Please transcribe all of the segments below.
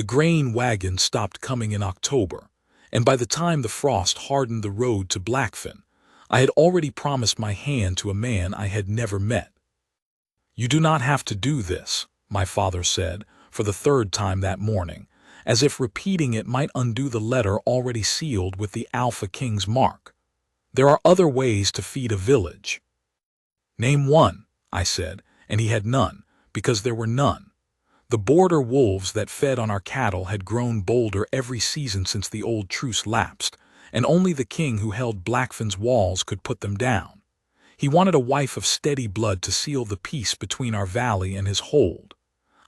The grain wagon stopped coming in October, and by the time the frost hardened the road to Blackfin, I had already promised my hand to a man I had never met. "You do not have to do this," my father said, for the third time that morning, as if repeating it might undo the letter already sealed with the Alpha King's mark. "There are other ways to feed a village." "Name one," I said, and he had none, because there were none. The border wolves that fed on our cattle had grown bolder every season since the old truce lapsed, and only the king who held Blackfin's walls could put them down. He wanted a wife of steady blood to seal the peace between our valley and his hold.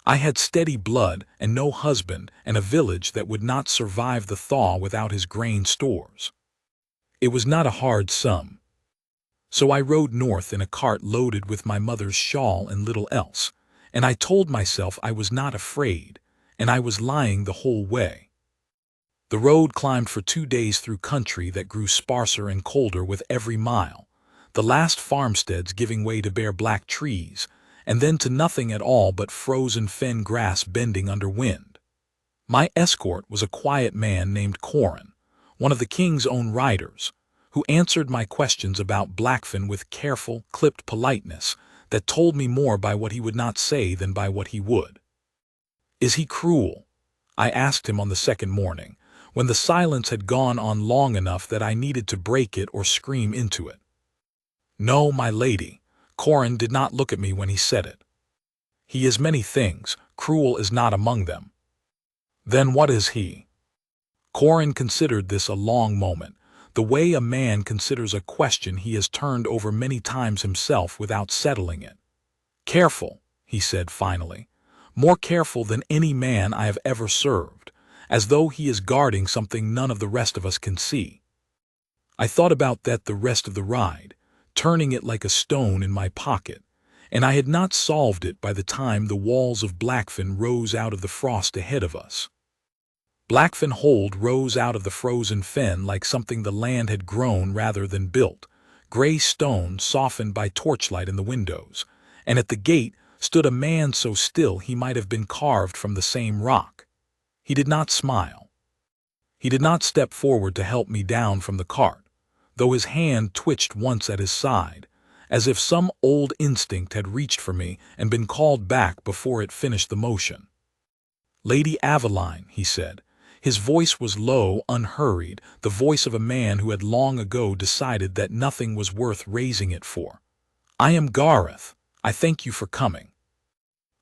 I had steady blood and no husband and a village that would not survive the thaw without his grain stores. It was not a hard sum. So I rode north in a cart loaded with my mother's shawl and little else, and I told myself I was not afraid, and I was lying the whole way. The road climbed for 2 days through country that grew sparser and colder with every mile, the last farmsteads giving way to bare black trees, and then to nothing at all but frozen fen grass bending under wind. My escort was a quiet man named Corin, one of the king's own riders, who answered my questions about Blackfin with careful, clipped politeness that told me more by what he would not say than by what he would. "Is he cruel?" I asked him on the second morning, when the silence had gone on long enough that I needed to break it or scream into it. "No, my lady." Corin did not look at me when he said it. "He is many things, cruel is not among them." "Then what is he?" Corin considered this a long moment, the way a man considers a question he has turned over many times himself without settling it. "Careful," he said finally, "more careful than any man I have ever served, as though he is guarding something none of the rest of us can see." I thought about that the rest of the ride, turning it like a stone in my pocket, and I had not solved it by the time the walls of Blackfin rose out of the frost ahead of us. Blackfin Hold rose out of the frozen fen like something the land had grown rather than built, gray stone softened by torchlight in the windows, and at the gate stood a man so still he might have been carved from the same rock. He did not smile. He did not step forward to help me down from the cart, though his hand twitched once at his side, as if some old instinct had reached for me and been called back before it finished the motion. "Lady Aveline," he said. His voice was low, unhurried, the voice of a man who had long ago decided that nothing was worth raising it for. "I am Gareth. I thank you for coming."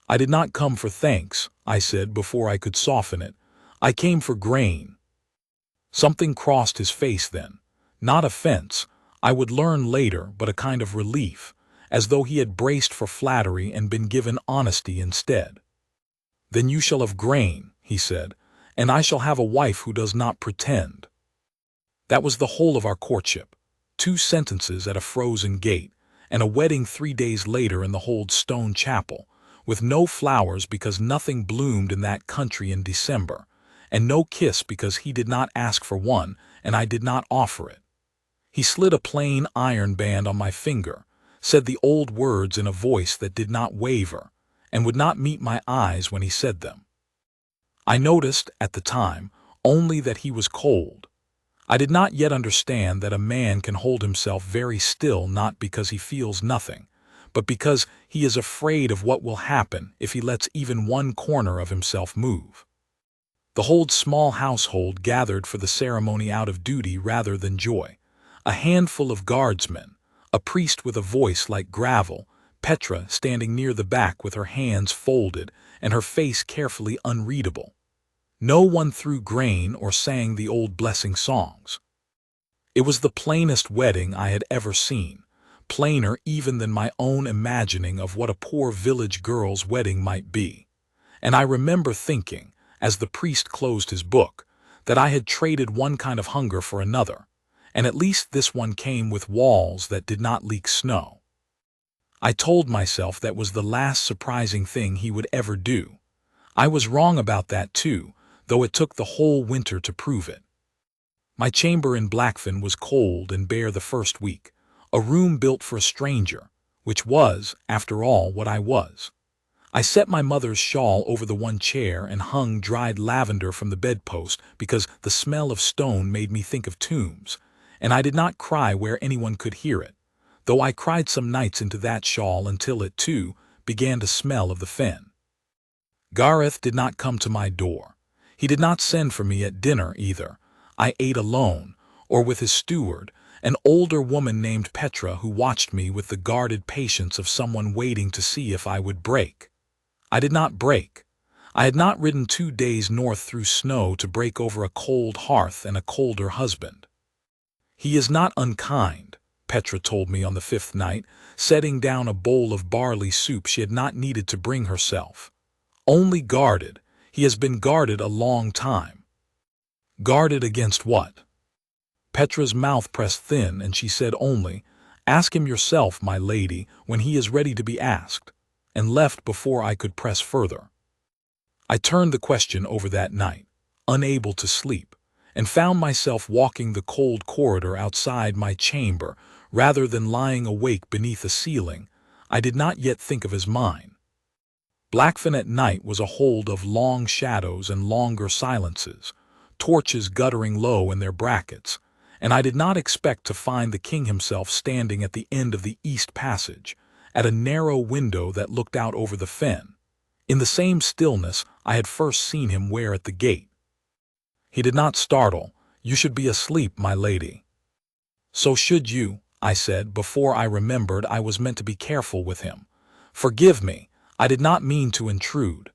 "I did not come for thanks," I said before I could soften it. "I came for grain." Something crossed his face then. Not offense, I would learn later, but a kind of relief, as though he had braced for flattery and been given honesty instead. "Then you shall have grain," he said, "and I shall have a wife who does not pretend." That was the whole of our courtship. 2 sentences at a frozen gate, and a wedding 3 days later in the Hold stone chapel, with no flowers because nothing bloomed in that country in December, and no kiss because he did not ask for one and I did not offer it. He slid a plain iron band on my finger, said the old words in a voice that did not waver, and would not meet my eyes when he said them. I noticed, at the time, only that he was cold. I did not yet understand that a man can hold himself very still not because he feels nothing, but because he is afraid of what will happen if he lets even one corner of himself move. The Hold small household gathered for the ceremony out of duty rather than joy. A handful of guardsmen, a priest with a voice like gravel, Petra standing near the back with her hands folded and her face carefully unreadable. No one threw grain or sang the old blessing songs. It was the plainest wedding I had ever seen, plainer even than my own imagining of what a poor village girl's wedding might be. And I remember thinking, as the priest closed his book, that I had traded one kind of hunger for another, and at least this one came with walls that did not leak snow. I told myself that was the last surprising thing he would ever do. I was wrong about that too, though it took the whole winter to prove it. My chamber in Blackfin was cold and bare the first week, a room built for a stranger, which was, after all, what I was. I set my mother's shawl over the one chair and hung dried lavender from the bedpost because the smell of stone made me think of tombs, and I did not cry where anyone could hear it, though I cried some nights into that shawl until it, too, began to smell of the fen. Gareth did not come to my door. He did not send for me at dinner either. I ate alone, or with his steward, an older woman named Petra who watched me with the guarded patience of someone waiting to see if I would break. I did not break. I had not ridden 2 days north through snow to break over a cold hearth and a colder husband. He is not unkind, Petra told me on the 5th night, setting down a bowl of barley soup she had not needed to bring herself. Only guarded. He has been guarded a long time. Guarded against what? Petra's mouth pressed thin, and she said only, "Ask him yourself, my lady, when he is ready to be asked," and left before I could press further. I turned the question over that night, unable to sleep, and found myself walking the cold corridor outside my chamber rather than lying awake beneath a ceiling I did not yet think of as mine. Blackfen at night was a hold of long shadows and longer silences, torches guttering low in their brackets, and I did not expect to find the king himself standing at the end of the east passage, at a narrow window that looked out over the fen, in the same stillness I had first seen him wear at the gate. He did not startle. "You should be asleep, my lady." "So should you," I said, before I remembered I was meant to be careful with him. "Forgive me, I did not mean to intrude."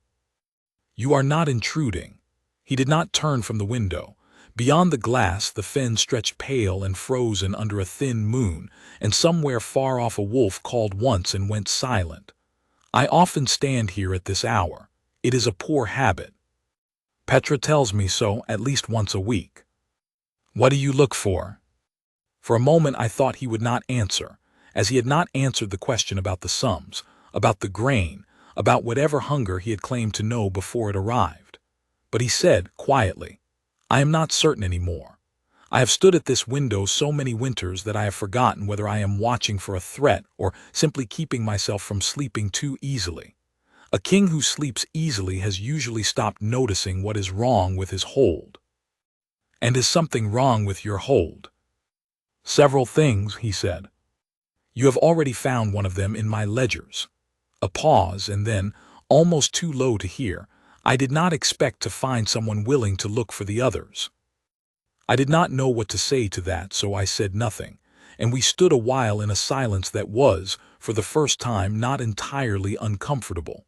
"You are not intruding." He did not turn from the window. Beyond the glass the fen stretched pale and frozen under a thin moon, and somewhere far off a wolf called once and went silent. "I often stand here at this hour. It is a poor habit. Petra tells me so at least once a week." "What do you look for?" For a moment I thought he would not answer, as he had not answered the question about the sums, about the grain, about whatever hunger he had claimed to know before it arrived. But he said, quietly, "I am not certain any more. I have stood at this window so many winters that I have forgotten whether I am watching for a threat or simply keeping myself from sleeping too easily. A king who sleeps easily has usually stopped noticing what is wrong with his hold." "And is something wrong with your hold?" "Several things," he said. "You have already found one of them in my ledgers." A pause, and then, almost too low to hear, "I did not expect to find someone willing to look for the others." I did not know what to say to that, so I said nothing, and we stood a while in a silence that was, for the first time, not entirely uncomfortable.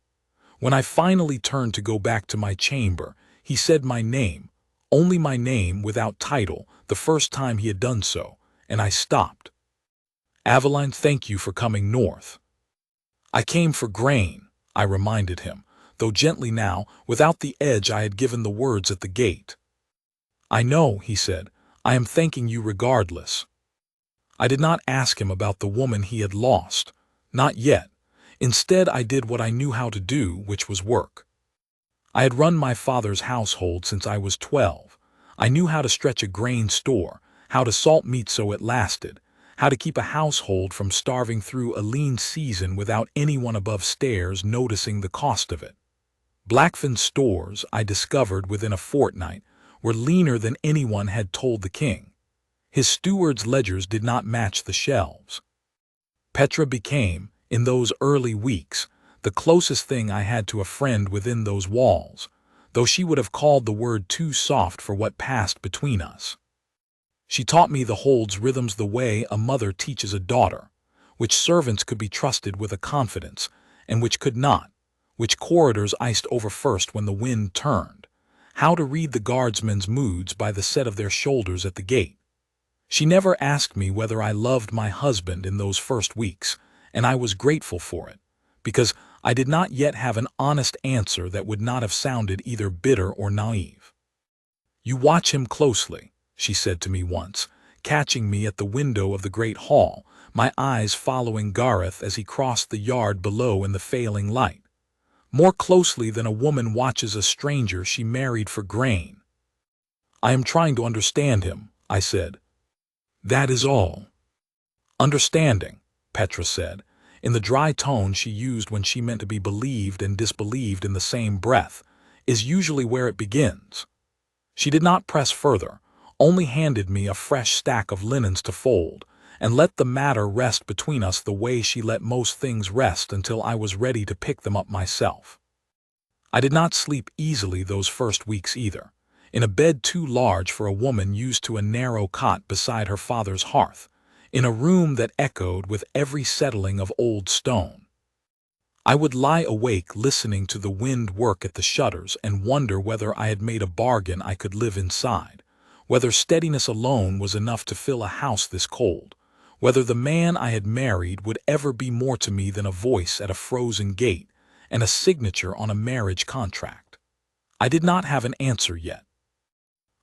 When I finally turned to go back to my chamber, he said my name, only my name without title, the first time he had done so, and I stopped. "Aveline, thank you for coming north." "I came for grain," I reminded him, though gently now, without the edge I had given the words at the gate. "I know," he said. "I am thanking you regardless." I did not ask him about the woman he had lost. Not yet. Instead, I did what I knew how to do, which was work. I had run my father's household since I was 12. I knew how to stretch a grain store, how to salt meat so it lasted, how to keep a household from starving through a lean season without anyone above stairs noticing the cost of it. Blackfin's stores, I discovered within a fortnight, were leaner than anyone had told the king. His steward's ledgers did not match the shelves. Petra became, in those early weeks, the closest thing I had to a friend within those walls, though she would have called the word too soft for what passed between us. She taught me the hold's rhythms the way a mother teaches a daughter, which servants could be trusted with a confidence, and which could not, which corridors iced over first when the wind turned, how to read the guardsmen's moods by the set of their shoulders at the gate. She never asked me whether I loved my husband in those first weeks, and I was grateful for it, because I did not yet have an honest answer that would not have sounded either bitter or naive. "You watch him closely," she said to me once, catching me at the window of the great hall, my eyes following Gareth as he crossed the yard below in the failing light. "More closely than a woman watches a stranger she married for grain." "I am trying to understand him," I said. "That is all." "Understanding," Petra said. in the dry tone she used when she meant to be believed and disbelieved in the same breath, is usually where it begins. She did not press further, only handed me a fresh stack of linens to fold, and let the matter rest between us the way she let most things rest until I was ready to pick them up myself. I did not sleep easily those first weeks either, in a bed too large for a woman used to a narrow cot beside her father's hearth, in a room that echoed with every settling of old stone. I would lie awake listening to the wind work at the shutters and wonder whether I had made a bargain I could live inside, whether steadiness alone was enough to fill a house this cold, whether the man I had married would ever be more to me than a voice at a frozen gate and a signature on a marriage contract. I did not have an answer yet.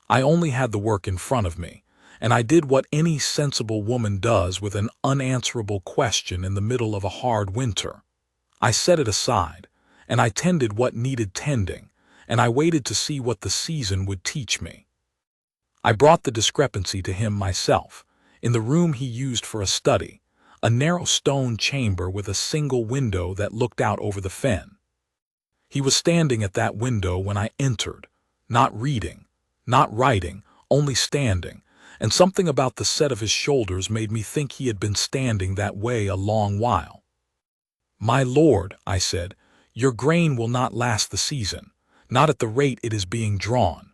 I only had the work in front of me, and I did what any sensible woman does with an unanswerable question in the middle of a hard winter. I set it aside, and I tended what needed tending, and I waited to see what the season would teach me. I brought the discrepancy to him myself, in the room he used for a study, a narrow stone chamber with a single window that looked out over the fen. He was standing at that window when I entered, not reading, not writing, only standing, and something about the set of his shoulders made me think he had been standing that way a long while. "My lord," I said, "your grain will not last the season, not at the rate it is being drawn."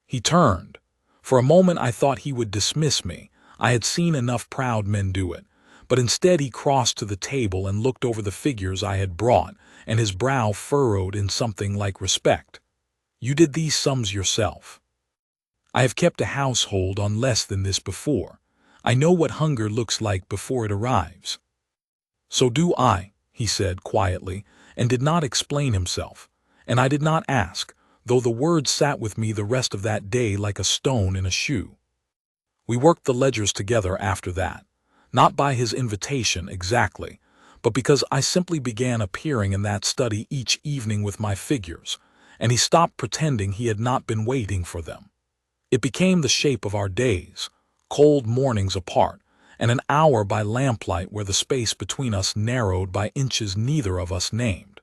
He turned. For a moment I thought he would dismiss me. I had seen enough proud men do it. But instead he crossed to the table and looked over the figures I had brought, and his brow furrowed in something like respect. "You did these sums yourself." "I have kept a household on less than this before. I know what hunger looks like before it arrives." "So do I," he said quietly, and did not explain himself, and I did not ask, though the words sat with me the rest of that day like a stone in a shoe. We worked the ledgers together after that, not by his invitation exactly, but because I simply began appearing in that study each evening with my figures, and he stopped pretending he had not been waiting for them. It became the shape of our days, cold mornings apart, and an hour by lamplight where the space between us narrowed by inches neither of us named.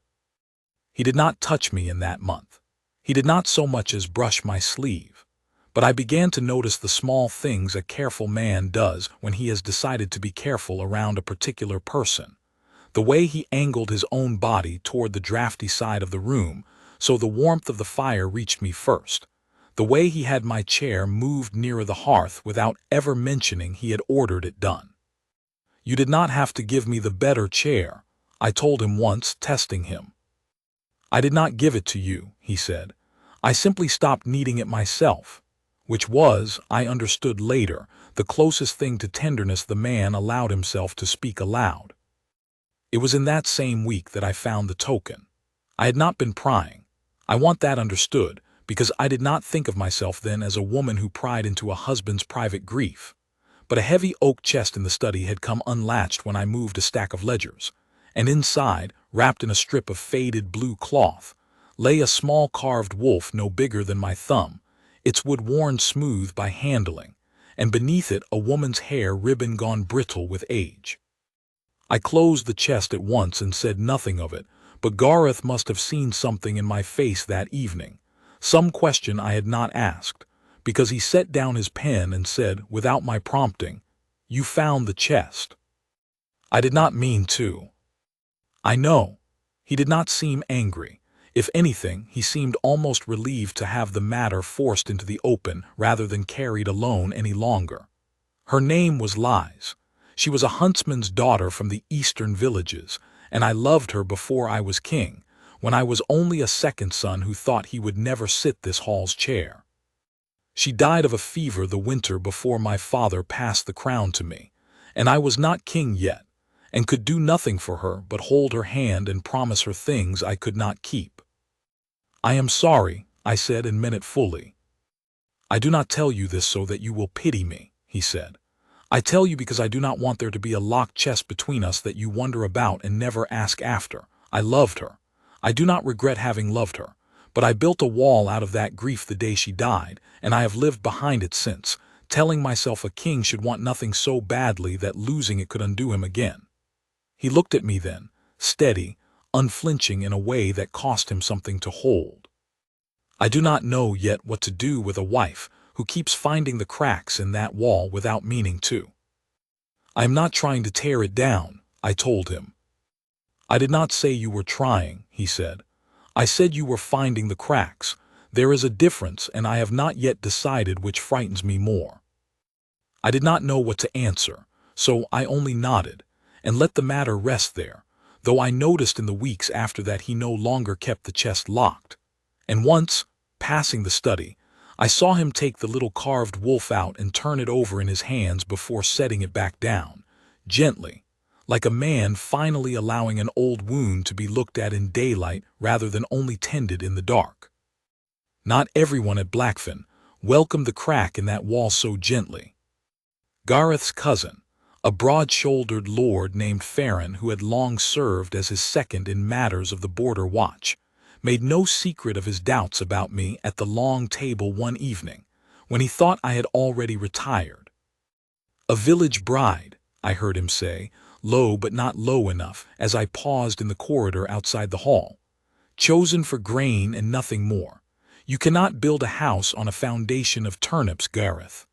He did not touch me in that month. He did not so much as brush my sleeve. But I began to notice the small things a careful man does when he has decided to be careful around a particular person. The way he angled his own body toward the drafty side of the room, so the warmth of the fire reached me first. The way he had my chair moved nearer the hearth without ever mentioning he had ordered it done. "You did not have to give me the better chair," I told him once, testing him. "I did not give it to you," he said. "I simply stopped needing it myself," which was, I understood later, the closest thing to tenderness the man allowed himself to speak aloud. It was in that same week that I found the token. I had not been prying. I want that understood, because I did not think of myself then as a woman who pried into a husband's private grief. But a heavy oak chest in the study had come unlatched when I moved a stack of ledgers, and inside, wrapped in a strip of faded blue cloth, lay a small carved wolf no bigger than my thumb, its wood worn smooth by handling, and beneath it a woman's hair ribbon gone brittle with age. I closed the chest at once and said nothing of it, but Gareth must have seen something in my face that evening, some question I had not asked, because he set down his pen and said, without my prompting, "You found the chest." I did not mean to. I know. He did not seem angry. If anything, he seemed almost relieved to have the matter forced into the open rather than carried alone any longer. Her name was Liz. She was a huntsman's daughter from the eastern villages, and I loved her before I was king, when I was only a second son who thought he would never sit this hall's chair. She died of a fever the winter before my father passed the crown to me, and I was not king yet, and could do nothing for her but hold her hand and promise her things I could not keep. "I am sorry," I said, and meant it fully. "I do not tell you this so that you will pity me," he said. "I tell you because I do not want there to be a locked chest between us that you wonder about and never ask after. I loved her. I do not regret having loved her, but I built a wall out of that grief the day she died, and I have lived behind it since, telling myself a king should want nothing so badly that losing it could undo him again." He looked at me then, steady, unflinching in a way that cost him something to hold. I do not know yet what to do with a wife who keeps finding the cracks in that wall without meaning to. I am not trying to tear it down, I told him. I did not say you were trying, he said. I said you were finding the cracks. There is a difference, and I have not yet decided which frightens me more. I did not know what to answer, so I only nodded, and let the matter rest there, though I noticed in the weeks after that he no longer kept the chest locked. And once, passing the study, I saw him take the little carved wolf out and turn it over in his hands before setting it back down, gently, like a man finally allowing an old wound to be looked at in daylight rather than only tended in the dark. Not everyone at Blackfen welcomed the crack in that wall so gently. Gareth's cousin, a broad-shouldered lord named Farron who had long served as his second in matters of the border watch, made no secret of his doubts about me at the long table one evening, when he thought I had already retired. A village bride, I heard him say, low but not low enough as I paused in the corridor outside the hall. Chosen for grain and nothing more. You cannot build a house on a foundation of turnips, Gareth.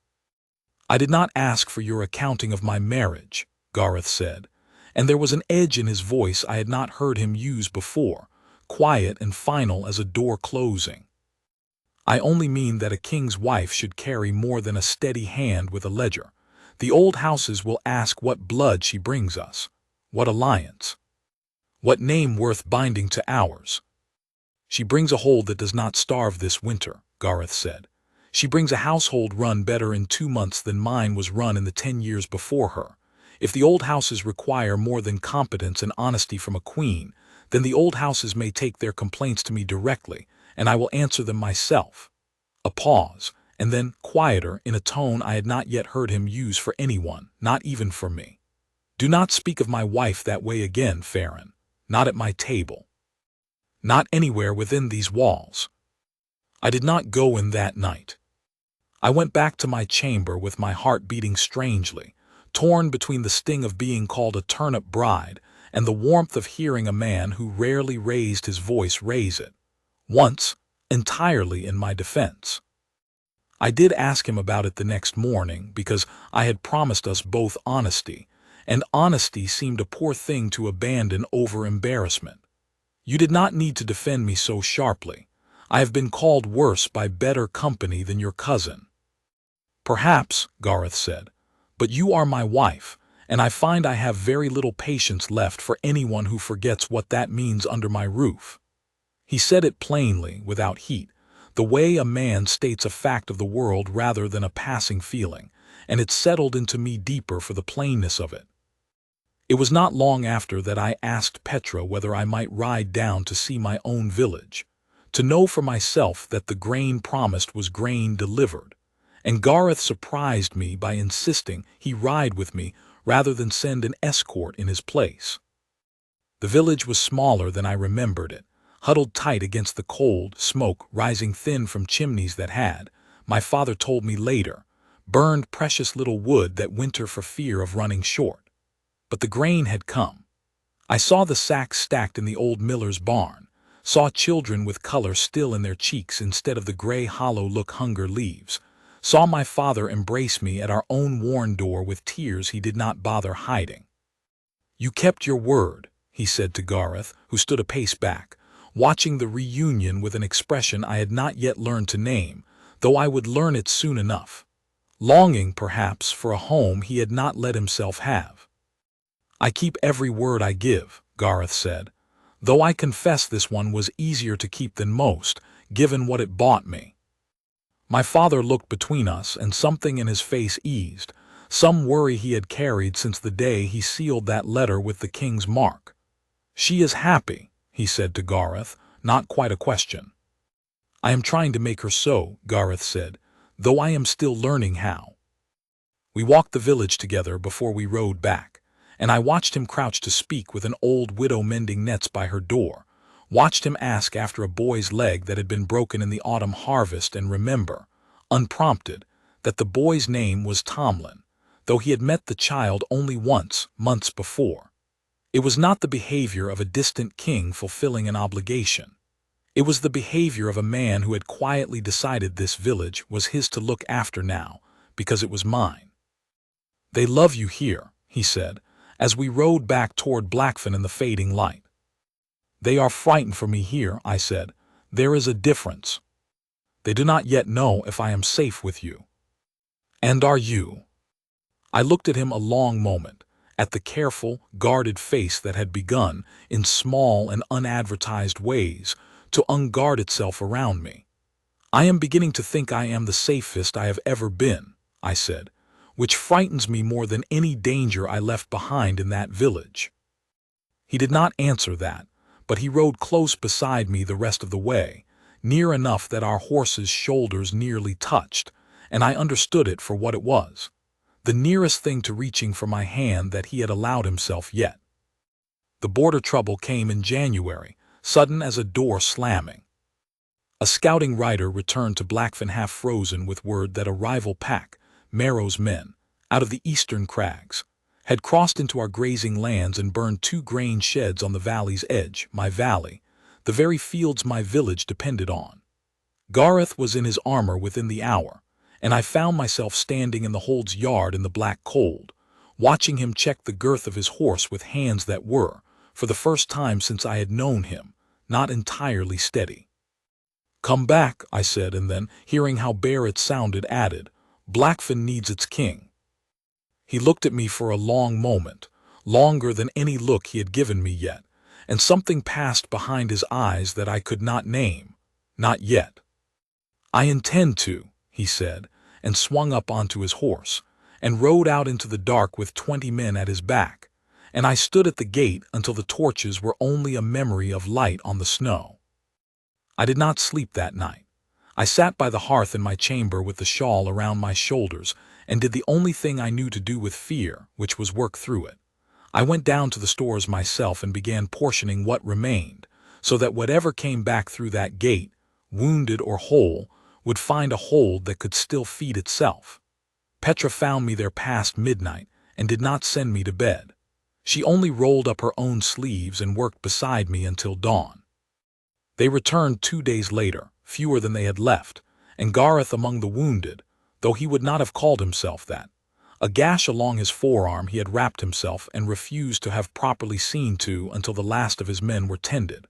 I did not ask for your accounting of my marriage, Gareth said, and there was an edge in his voice I had not heard him use before, quiet and final as a door closing. I only mean that a king's wife should carry more than a steady hand with a ledger. The old houses will ask what blood she brings us, what alliance, what name worth binding to ours. She brings a hold that does not starve this winter, Gareth said. She brings a household run better in 2 months than mine was run in the 10 years before her. If the old houses require more than competence and honesty from a queen, then the old houses may take their complaints to me directly, and I will answer them myself. A pause, and then quieter in a tone I had not yet heard him use for anyone, not even for me. Do not speak of my wife that way again, Farron. Not at my table. Not anywhere within these walls. I did not go in that night. I went back to my chamber with my heart beating strangely, torn between the sting of being called a turnip bride and the warmth of hearing a man who rarely raised his voice raise it, once, entirely in my defense. I did ask him about it the next morning because I had promised us both honesty, and honesty seemed a poor thing to abandon over embarrassment. You did not need to defend me so sharply. I have been called worse by better company than your cousin. Perhaps, Gareth said, but you are my wife, and I find I have very little patience left for anyone who forgets what that means under my roof. He said it plainly, without heat, the way a man states a fact of the world rather than a passing feeling, and it settled into me deeper for the plainness of it. It was not long after that I asked Petra whether I might ride down to see my own village, to know for myself that the grain promised was grain delivered, and Gareth surprised me by insisting he ride with me rather than send an escort in his place. The village was smaller than I remembered it, huddled tight against the cold, smoke rising thin from chimneys that had, my father told me later, burned precious little wood that winter for fear of running short. But the grain had come. I saw the sacks stacked in the old miller's barn, saw children with color still in their cheeks instead of the gray hollow look hunger leaves, saw my father embrace me at our own worn door with tears he did not bother hiding. You kept your word, he said to Gareth, who stood a pace back, watching the reunion with an expression I had not yet learned to name, though I would learn it soon enough. Longing, perhaps, for a home he had not let himself have. I keep every word I give, Gareth said, though I confess this one was easier to keep than most, given what it bought me. My father looked between us, and something in his face eased, some worry he had carried since the day he sealed that letter with the king's mark. She is happy, he said to Gareth, not quite a question. I am trying to make her so, Gareth said, though I am still learning how. We walked the village together before we rode back, and I watched him crouch to speak with an old widow mending nets by her door, watched him ask after a boy's leg that had been broken in the autumn harvest and remember, unprompted, that the boy's name was Tomlin, though he had met the child only once, months before. It was not the behavior of a distant king fulfilling an obligation. It was the behavior of a man who had quietly decided this village was his to look after now, because it was mine. "They love you here," he said, as we rode back toward Blackfen in the fading light. "They are frightened for me here," I said. "There is a difference. They do not yet know if I am safe with you." "And are you?" I looked at him a long moment, at the careful, guarded face that had begun, in small and unadvertised ways, to unguard itself around me. "I am beginning to think I am the safest I have ever been," I said, "which frightens me more than any danger I left behind in that village." He did not answer that, but he rode close beside me the rest of the way, near enough that our horses' shoulders nearly touched, and I understood it for what it was, the nearest thing to reaching for my hand that he had allowed himself yet. The border trouble came in January, sudden as a door slamming. A scouting rider returned to Blackfen half frozen with word that a rival pack, Merrow's men, out of the eastern crags, had crossed into our grazing lands and burned 2 grain sheds on the valley's edge, my valley, the very fields my village depended on. Gareth was in his armor within the hour, and I found myself standing in the hold's yard in the black cold, watching him check the girth of his horse with hands that were, for the first time since I had known him, not entirely steady. "Come back," I said, and then, hearing how bare it sounded, added, "Blackfen needs its king." He looked at me for a long moment, longer than any look he had given me yet, and something passed behind his eyes that I could not name, not yet. "I intend to," he said, and swung up onto his horse, and rode out into the dark with 20 men at his back, and I stood at the gate until the torches were only a memory of light on the snow. I did not sleep that night. I sat by the hearth in my chamber with the shawl around my shoulders and did the only thing I knew to do with fear, which was work through it. I went down to the stores myself and began portioning what remained, so that whatever came back through that gate, wounded or whole, would find a hold that could still feed itself. Petra found me there past midnight and did not send me to bed. She only rolled up her own sleeves and worked beside me until dawn. They returned 2 days later, fewer than they had left, and Gareth among the wounded, though he would not have called himself that. A gash along his forearm he had wrapped himself and refused to have properly seen to until the last of his men were tended.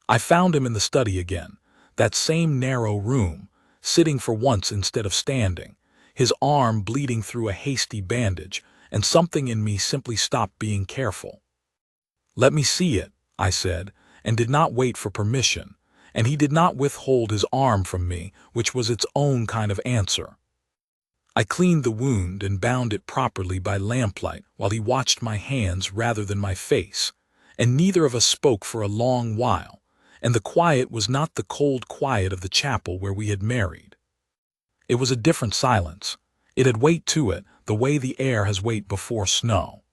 I found him in the study again, that same narrow room, sitting for once instead of standing, his arm bleeding through a hasty bandage, and something in me simply stopped being careful. "Let me see it," I said, and did not wait for permission, and he did not withhold his arm from me, which was its own kind of answer. I cleaned the wound and bound it properly by lamplight while he watched my hands rather than my face, and neither of us spoke for a long while, and the quiet was not the cold quiet of the chapel where we had married. It was a different silence. It had weight to it, the way the air has weight before snow.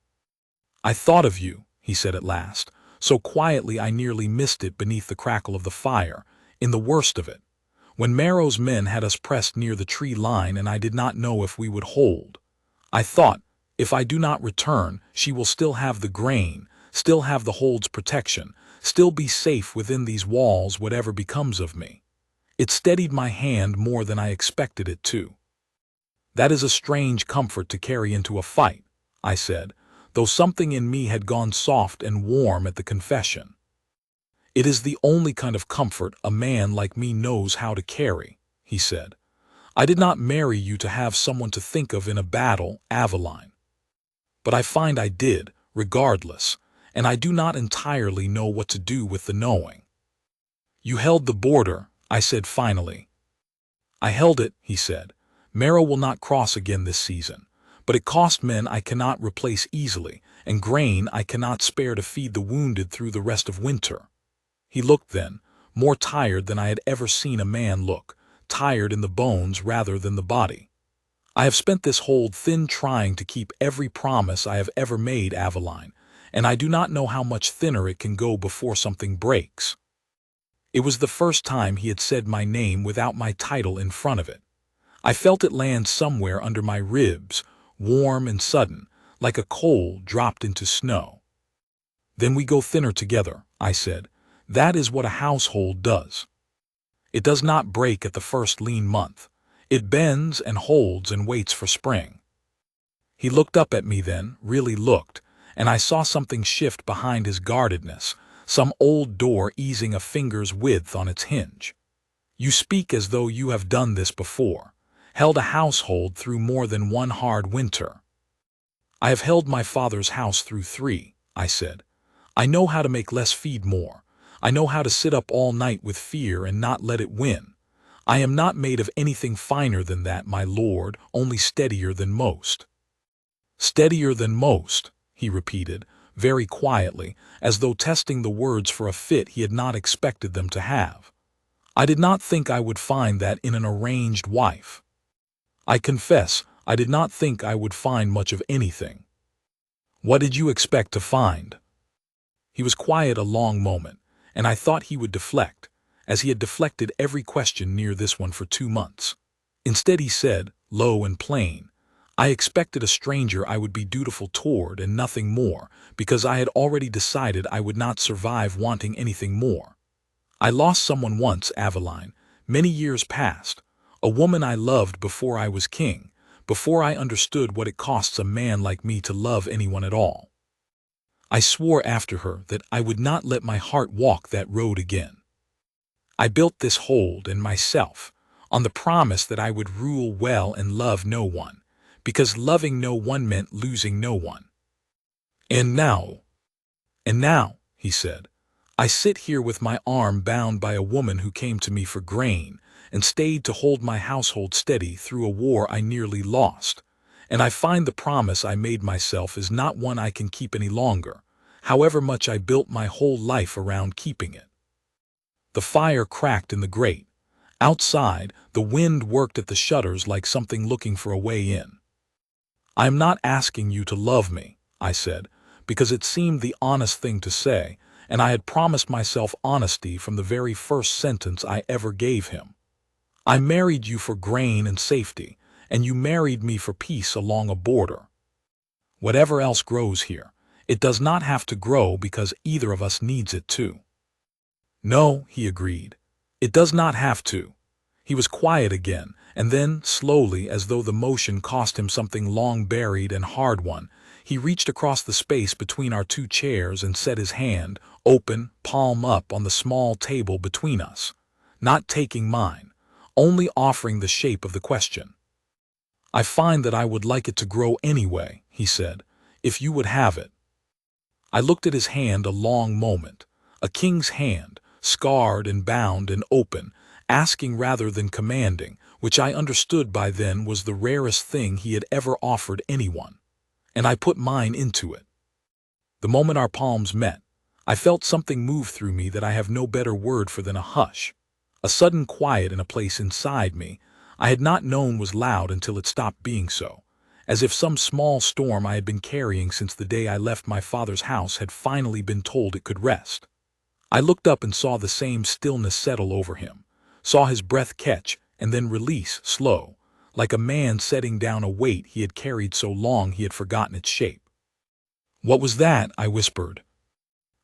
"I thought of you," he said at last, so quietly I nearly missed it beneath the crackle of the fire, in the worst of it, when Merrow's men had us pressed near the tree line and I did not know if we would hold. "I thought, if I do not return, she will still have the grain, still have the hold's protection, still be safe within these walls whatever becomes of me." It steadied my hand more than I expected it to. "That is a strange comfort to carry into a fight," I said, though something in me had gone soft and warm at the confession. "It is the only kind of comfort a man like me knows how to carry," he said. "I did not marry you to have someone to think of in a battle, Aveline. But I find I did, regardless, and I do not entirely know what to do with the knowing." "You held the border," I said finally. "I held it," he said. "Merrow will not cross again this season, but it cost men I cannot replace easily, and grain I cannot spare to feed the wounded through the rest of winter." He looked then, more tired than I had ever seen a man look, tired in the bones rather than the body. "I have spent this whole thin trying to keep every promise I have ever made, Aveline, and I do not know how much thinner it can go before something breaks." It was the first time he had said my name without my title in front of it. I felt it land somewhere under my ribs, warm and sudden, like a coal dropped into snow. Then we go thinner together, I said. That is what a household does. It does not break at the first lean month. It bends and holds and waits for spring. He looked up at me then, really looked, and I saw something shift behind his guardedness, some old door easing a finger's width on its hinge. You speak as though you have done this before, held a household through more than one hard winter. I have held my father's house through 3, I said. I know how to make less feed more. I know how to sit up all night with fear and not let it win. I am not made of anything finer than that, my lord, only steadier than most. Steadier than most, he repeated, very quietly, as though testing the words for a fit he had not expected them to have. I did not think I would find that in an arranged wife. I confess, I did not think I would find much of anything. What did you expect to find? He was quiet a long moment, and I thought he would deflect, as he had deflected every question near this one for 2 months. Instead he said, low and plain, I expected a stranger I would be dutiful toward and nothing more, because I had already decided I would not survive wanting anything more. I lost someone once, Aveline, many years past, a woman I loved before I was king, before I understood what it costs a man like me to love anyone at all. I swore after her that I would not let my heart walk that road again. I built this hold in myself, on the promise that I would rule well and love no one, because loving no one meant losing no one. And now, he said, I sit here with my arm bound by a woman who came to me for grain and stayed to hold my household steady through a war I nearly lost, and I find the promise I made myself is not one I can keep any longer, however much I built my whole life around keeping it. The fire cracked in the grate. Outside, the wind worked at the shutters like something looking for a way in. I am not asking you to love me, I said, because it seemed the honest thing to say, and I had promised myself honesty from the very first sentence I ever gave him. I married you for grain and safety, and you married me for peace along a border. Whatever else grows here, it does not have to grow because either of us needs it to. No, he agreed. It does not have to. He was quiet again, and then, slowly, as though the motion cost him something long buried and hard won, he reached across the space between our 2 chairs and set his hand, open, palm up, on the small table between us, not taking mine, only offering the shape of the question. I find that I would like it to grow anyway, he said, if you would have it. I looked at his hand a long moment, a king's hand, scarred and bound and open, asking rather than commanding, which I understood by then was the rarest thing he had ever offered anyone, and I put mine into it. The moment our palms met, I felt something move through me that I have no better word for than a hush, a sudden quiet in a place inside me I had not known was loud until it stopped being so, as if some small storm I had been carrying since the day I left my father's house had finally been told it could rest. I looked up and saw the same stillness settle over him, saw his breath catch and then release, slow, like a man setting down a weight he had carried so long he had forgotten its shape. What was that? I whispered.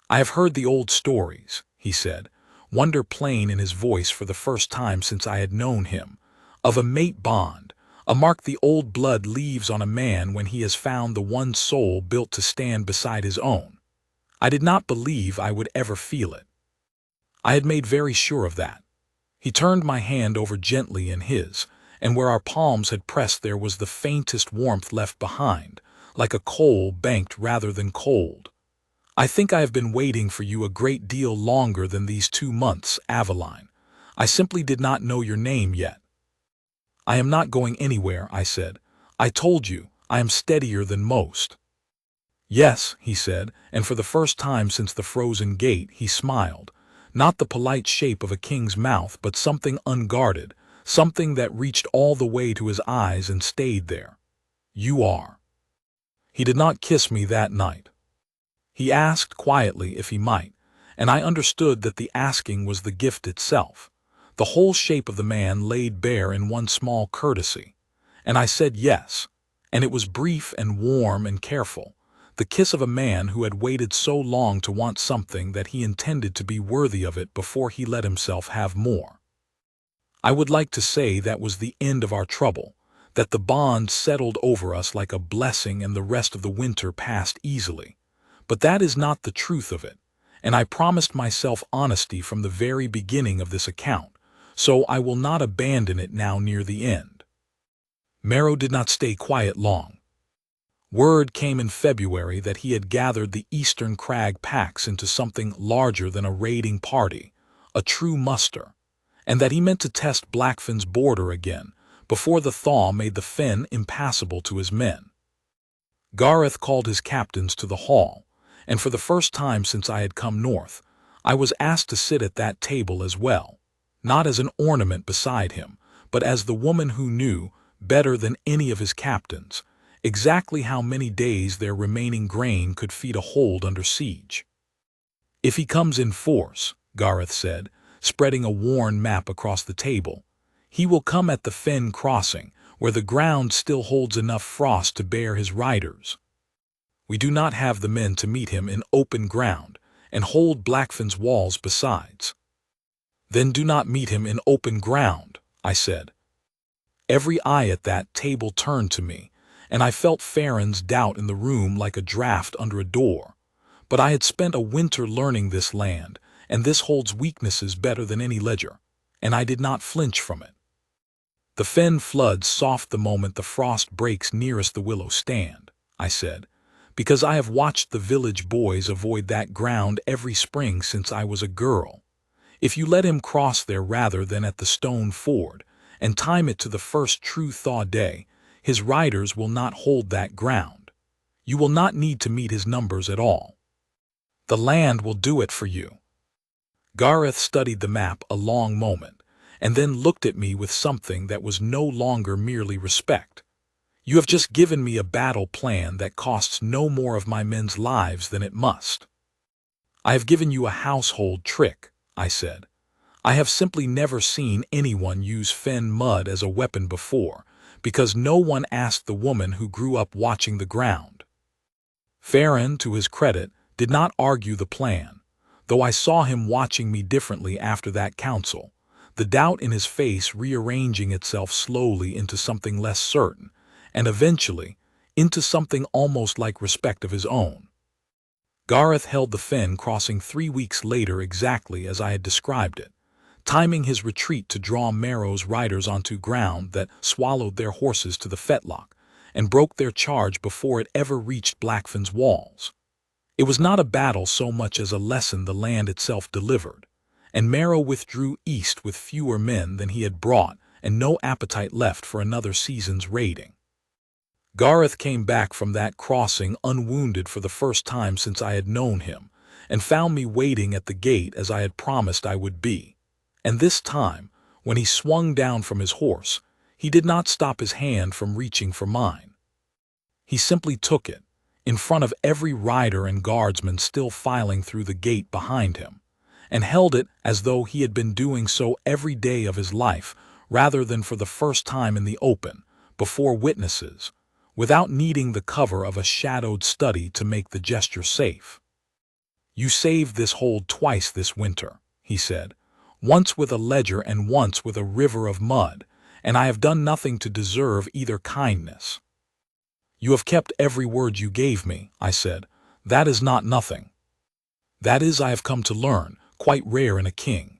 I have heard the old stories, he said, wonder plain in his voice for the first time since I had known him, of a mate bond, a mark the old blood leaves on a man when he has found the one soul built to stand beside his own. I did not believe I would ever feel it. I had made very sure of that. He turned my hand over gently in his, and where our palms had pressed there was the faintest warmth left behind, like a coal banked rather than cold. I think I have been waiting for you a great deal longer than these 2 months, Aveline. I simply did not know your name yet. I am not going anywhere, I said. I told you, I am steadier than most. Yes, he said, and for the first time since the frozen gate, he smiled. Not the polite shape of a king's mouth, but something unguarded, something that reached all the way to his eyes and stayed there. You are. He did not kiss me that night. He asked quietly if he might, and I understood that the asking was the gift itself, the whole shape of the man laid bare in one small courtesy, and I said yes, and it was brief and warm and careful, the kiss of a man who had waited so long to want something that he intended to be worthy of it before he let himself have more. I would like to say that was the end of our trouble, that the bond settled over us like a blessing and the rest of the winter passed easily. But that is not the truth of it, and I promised myself honesty from the very beginning of this account, so I will not abandon it now near the end. Marrow did not stay quiet long. Word came in February that he had gathered the Eastern Crag packs into something larger than a raiding party, a true muster, and that he meant to test Blackfin's border again before the thaw made the fen impassable to his men. Gareth called his captains to the hall, and for the first time since I had come north, I was asked to sit at that table as well, not as an ornament beside him, but as the woman who knew, better than any of his captains, exactly how many days their remaining grain could feed a hold under siege. "If he comes in force," Gareth said, spreading a worn map across the table, "he will come at the fen crossing, where the ground still holds enough frost to bear his riders. We do not have the men to meet him in open ground, and hold Blackfin's walls besides." "Then do not meet him in open ground," I said. Every eye at that table turned to me, and I felt Farron's doubt in the room like a draft under a door. But I had spent a winter learning this land, and this holds weaknesses better than any ledger, and I did not flinch from it. "The fen floods soft the moment the frost breaks nearest the willow stand," I said, "because I have watched the village boys avoid that ground every spring since I was a girl. If you let him cross there rather than at the stone ford, and time it to the first true thaw day, his riders will not hold that ground. You will not need to meet his numbers at all. The land will do it for you." Gareth studied the map a long moment, and then looked at me with something that was no longer merely respect. "You have just given me a battle plan that costs no more of my men's lives than it must." "I have given you a household trick," I said. "I have simply never seen anyone use fen mud as a weapon before, because no one asked the woman who grew up watching the ground." Farron, to his credit, did not argue the plan, though I saw him watching me differently after that council, the doubt in his face rearranging itself slowly into something less certain, and eventually into something almost like respect of his own. Gareth held the fen crossing 3 weeks later exactly as I had described it, timing his retreat to draw Marrow's riders onto ground that swallowed their horses to the fetlock and broke their charge before it ever reached Blackfin's walls. It was not a battle so much as a lesson the land itself delivered, and Marrow withdrew east with fewer men than he had brought and no appetite left for another season's raiding. Gareth came back from that crossing unwounded for the first time since I had known him, and found me waiting at the gate as I had promised I would be. And this time, when he swung down from his horse, he did not stop his hand from reaching for mine. He simply took it, in front of every rider and guardsman still filing through the gate behind him, and held it as though he had been doing so every day of his life rather than for the first time in the open, before witnesses, without needing the cover of a shadowed study to make the gesture safe. "You saved this hold twice this winter," he said, "once with a ledger and once with a river of mud, and I have done nothing to deserve either kindness." "You have kept every word you gave me," I said. "That is not nothing." "That is, I have come to learn, quite rare in a king."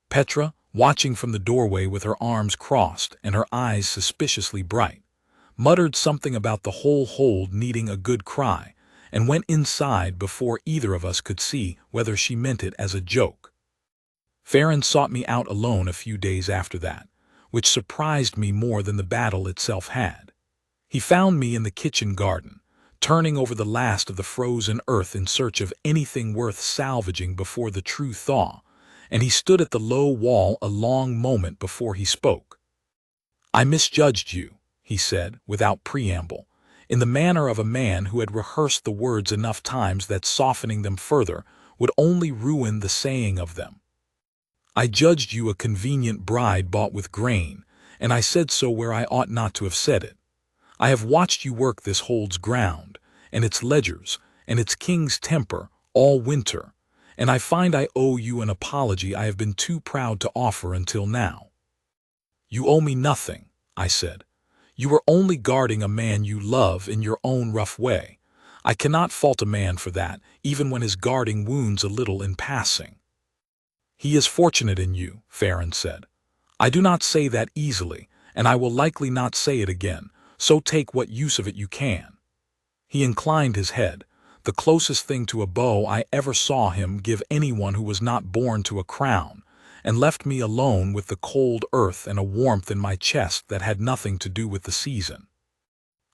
Petra, watching from the doorway with her arms crossed and her eyes suspiciously bright, muttered something about the whole hold needing a good cry, and went inside before either of us could see whether she meant it as a joke. Farron sought me out alone a few days after that, which surprised me more than the battle itself had. He found me in the kitchen garden, turning over the last of the frozen earth in search of anything worth salvaging before the true thaw, and he stood at the low wall a long moment before he spoke. "I misjudged you," he said, without preamble, in the manner of a man who had rehearsed the words enough times that softening them further would only ruin the saying of them. "I judged you a convenient bride bought with grain, and I said so where I ought not to have said it. I have watched you work this hold's ground, and its ledgers, and its king's temper, all winter, and I find I owe you an apology I have been too proud to offer until now." "You owe me nothing," I said. "You are only guarding a man you love in your own rough way. I cannot fault a man for that, even when his guarding wounds a little in passing." "He is fortunate in you," Farron said. "I do not say that easily, and I will likely not say it again, so take what use of it you can." He inclined his head, the closest thing to a bow I ever saw him give anyone who was not born to a crown, and left me alone with the cold earth and a warmth in my chest that had nothing to do with the season.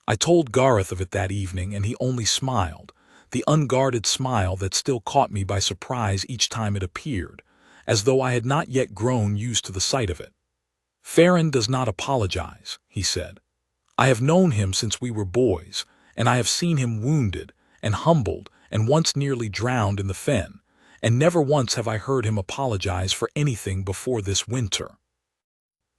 I told Gareth of it that evening, and he only smiled, the unguarded smile that still caught me by surprise each time it appeared, as though I had not yet grown used to the sight of it. "Farron does not apologize," he said. "I have known him since we were boys, and I have seen him wounded and humbled and once nearly drowned in the fen, and never once have I heard him apologize for anything before this winter."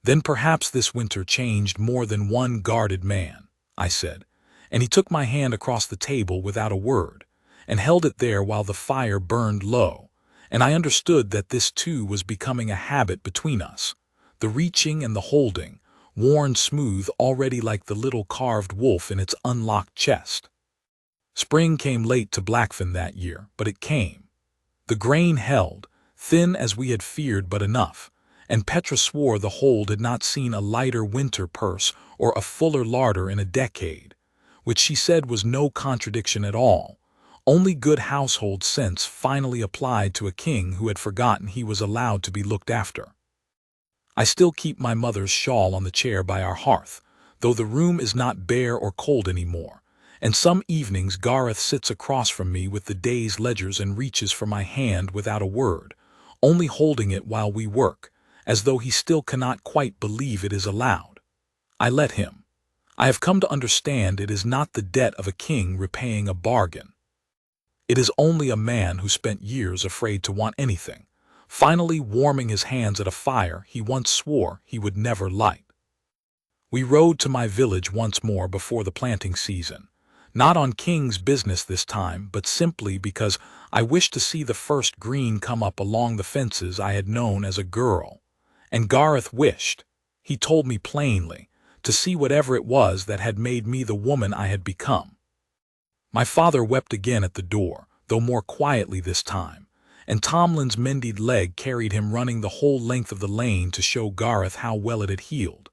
"Then perhaps this winter changed more than one guarded man," I said, and he took my hand across the table without a word, and held it there while the fire burned low, and I understood that this too was becoming a habit between us, the reaching and the holding, worn smooth already like the little carved wolf in its unlocked chest. Spring came late to Blackfen that year, but it came. The grain held, thin as we had feared but enough, and Petra swore the hold had not seen a lighter winter purse or a fuller larder in a decade, which she said was no contradiction at all, only good household sense finally applied to a king who had forgotten he was allowed to be looked after. I still keep my mother's shawl on the chair by our hearth, though the room is not bare or cold anymore, and some evenings Gareth sits across from me with the day's ledgers and reaches for my hand without a word, only holding it while we work, as though he still cannot quite believe it is allowed. I let him. I have come to understand it is not the debt of a king repaying a bargain. It is only a man who spent years afraid to want anything, finally warming his hands at a fire he once swore he would never light. We rode to my village once more before the planting season, not on king's business this time, but simply because I wished to see the first green come up along the fences I had known as a girl, and Gareth wished, he told me plainly, to see whatever it was that had made me the woman I had become. My father wept again at the door, though more quietly this time, and Tomlin's mended leg carried him running the whole length of the lane to show Gareth how well it had healed,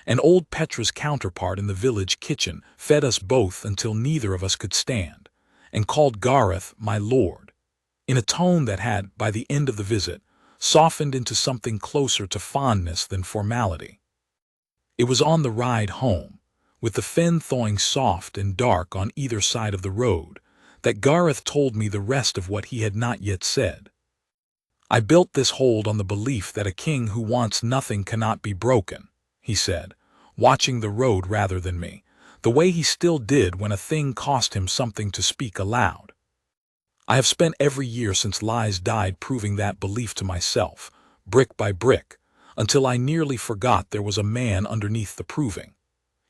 and old Petra's counterpart in the village kitchen fed us both until neither of us could stand, and called Gareth my lord, in a tone that had, by the end of the visit, softened into something closer to fondness than formality. It was on the ride home, with the fen thawing soft and dark on either side of the road, that Gareth told me the rest of what he had not yet said. "I built this hold on the belief that a king who wants nothing cannot be broken," he said, watching the road rather than me, the way he still did when a thing cost him something to speak aloud. "I have spent every year since Lies died proving that belief to myself, brick by brick, until I nearly forgot there was a man underneath the proving.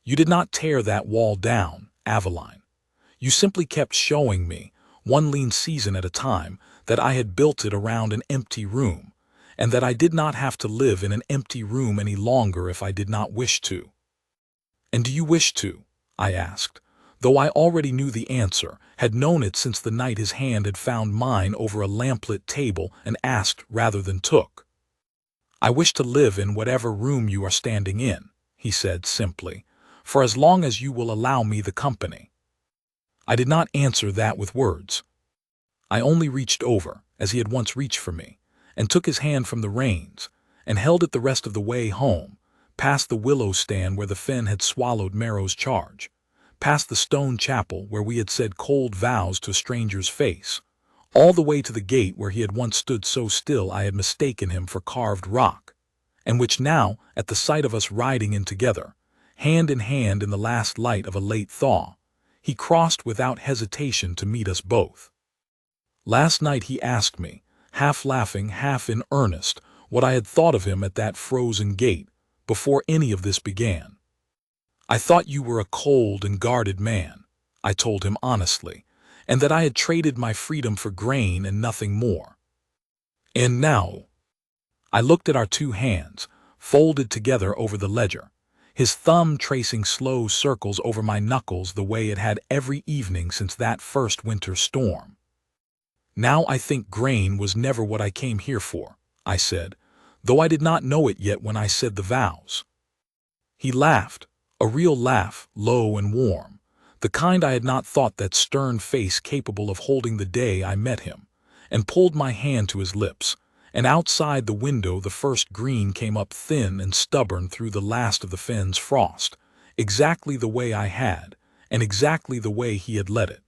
You did not tear that wall down, Aveline. You simply kept showing me, one lean season at a time, that I had built it around an empty room, and that I did not have to live in an empty room any longer if I did not wish to." "And do you wish to?" I asked, though I already knew the answer, had known it since the night his hand had found mine over a lamplit table, and asked rather than took. "I wish to live in whatever room you are standing in," he said simply, "for as long as you will allow me the company." I did not answer that with words. I only reached over, as he had once reached for me, and took his hand from the reins, and held it the rest of the way home, past the willow stand where the fen had swallowed Merrow's charge, past the stone chapel where we had said cold vows to a stranger's face, all the way to the gate where he had once stood so still I had mistaken him for carved rock, and which now, at the sight of us riding in together, hand in hand in the last light of a late thaw, he crossed without hesitation to meet us both. Last night he asked me, half laughing, half in earnest, what I had thought of him at that frozen gate, before any of this began. "I thought you were a cold and guarded man," I told him honestly, and that I had traded my freedom for grain and nothing more. And now, I looked at our two hands, folded together over the ledger, his thumb tracing slow circles over my knuckles the way it had every evening since that first winter storm. Now I think grain was never what I came here for, I said, though I did not know it yet when I said the vows. He laughed, a real laugh, low and warm, the kind I had not thought that stern face capable of holding the day I met him, and pulled my hand to his lips, and outside the window the first green came up thin and stubborn through the last of the fen's frost, exactly the way I had, and exactly the way he had let it.